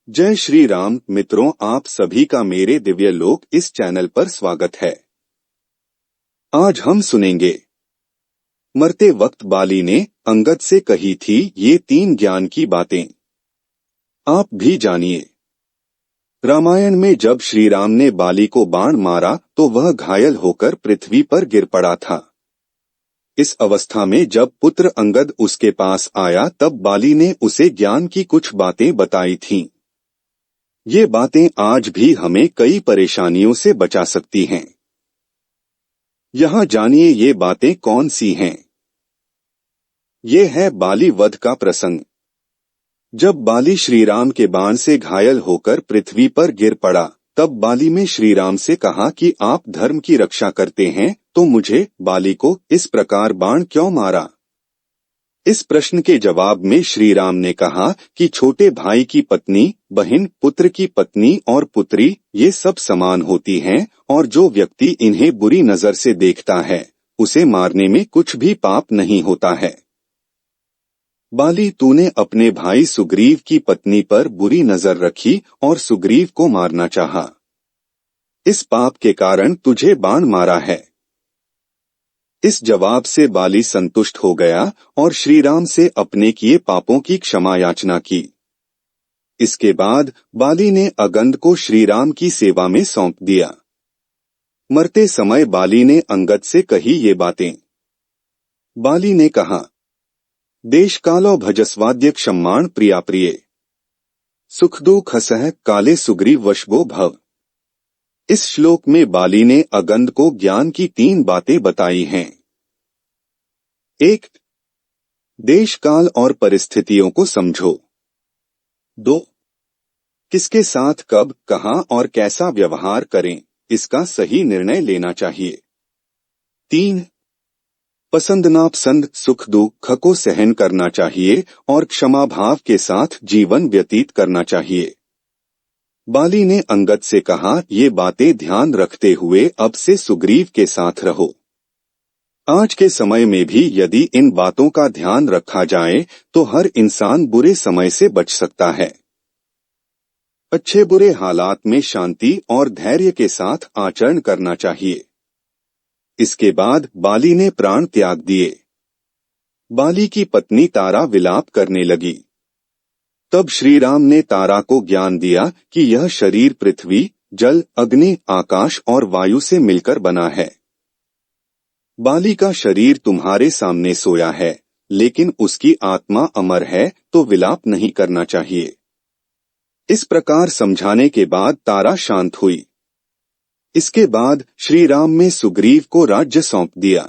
जय श्री राम मित्रों, आप सभी का मेरे दिव्य लोक इस चैनल पर स्वागत है। आज हम सुनेंगे मरते वक्त बाली ने अंगद से कही थी ये 3 ज्ञान की बातें। आप भी जानिए। रामायण में जब श्री राम ने बाली को बाण मारा तो वह घायल होकर पृथ्वी पर गिर पड़ा था। इस अवस्था में जब पुत्र अंगद उसके पास आया तब बाली ने उसे ज्ञान की कुछ बातें बताई थीं। ये बातें आज भी हमें कई परेशानियों से बचा सकती हैं। यहाँ जानिए ये बातें कौन सी हैं। ये है बाली वध का प्रसंग। जब बाली श्रीराम के बाण से घायल होकर पृथ्वी पर गिर पड़ा तब बाली में श्रीराम से कहा कि आप धर्म की रक्षा करते हैं तो मुझे बाली को इस प्रकार बाण क्यों मारा। इस प्रश्न के जवाब में श्री राम ने कहा कि छोटे भाई की पत्नी, बहन, पुत्र की पत्नी और पुत्री ये सब समान होती हैं और जो व्यक्ति इन्हें बुरी नजर से देखता है उसे मारने में कुछ भी पाप नहीं होता है। बाली, तूने अपने भाई सुग्रीव की पत्नी पर बुरी नजर रखी और सुग्रीव को मारना चाहा। इस पाप के कारण तुझे बाण मारा है। इस जवाब से बाली संतुष्ट हो गया और श्रीराम से अपने किए पापों की क्षमा याचना की। इसके बाद बाली ने अंगद को श्रीराम की सेवा में सौंप दिया। मरते समय बाली ने अंगद से कही ये बातें। बाली ने कहा, देश कालो भजस्वाद्य क्षमाण प्रिया प्रिय, सुख दुख हसह काले सुग्रीव वशबो भव। इस श्लोक में बाली ने अंगद को ज्ञान की 3 बातें बताई हैं। 1. देश काल और परिस्थितियों को समझो। 2. किसके साथ कब, कहां और कैसा व्यवहार करें, इसका सही निर्णय लेना चाहिए। 3. पसंद नापसंद, सुख दुख को सहन करना चाहिए और क्षमा भाव के साथ जीवन व्यतीत करना चाहिए। बाली ने अंगद से कहा, ये बातें ध्यान रखते हुए अब से सुग्रीव के साथ रहो। आज के समय में भी यदि इन बातों का ध्यान रखा जाए तो हर इंसान बुरे समय से बच सकता है। अच्छे बुरे हालात में शांति और धैर्य के साथ आचरण करना चाहिए। इसके बाद बाली ने प्राण त्याग दिए। बाली की पत्नी तारा विलाप करने लगी। तब श्रीराम ने तारा को ज्ञान दिया कि यह शरीर पृथ्वी, जल, अग्नि, आकाश और वायु से मिलकर बना है। बाली का शरीर तुम्हारे सामने सोया है, लेकिन उसकी आत्मा अमर है तो विलाप नहीं करना चाहिए। इस प्रकार समझाने के बाद तारा शांत हुई। इसके बाद श्रीराम ने सुग्रीव को राज्य सौंप दिया।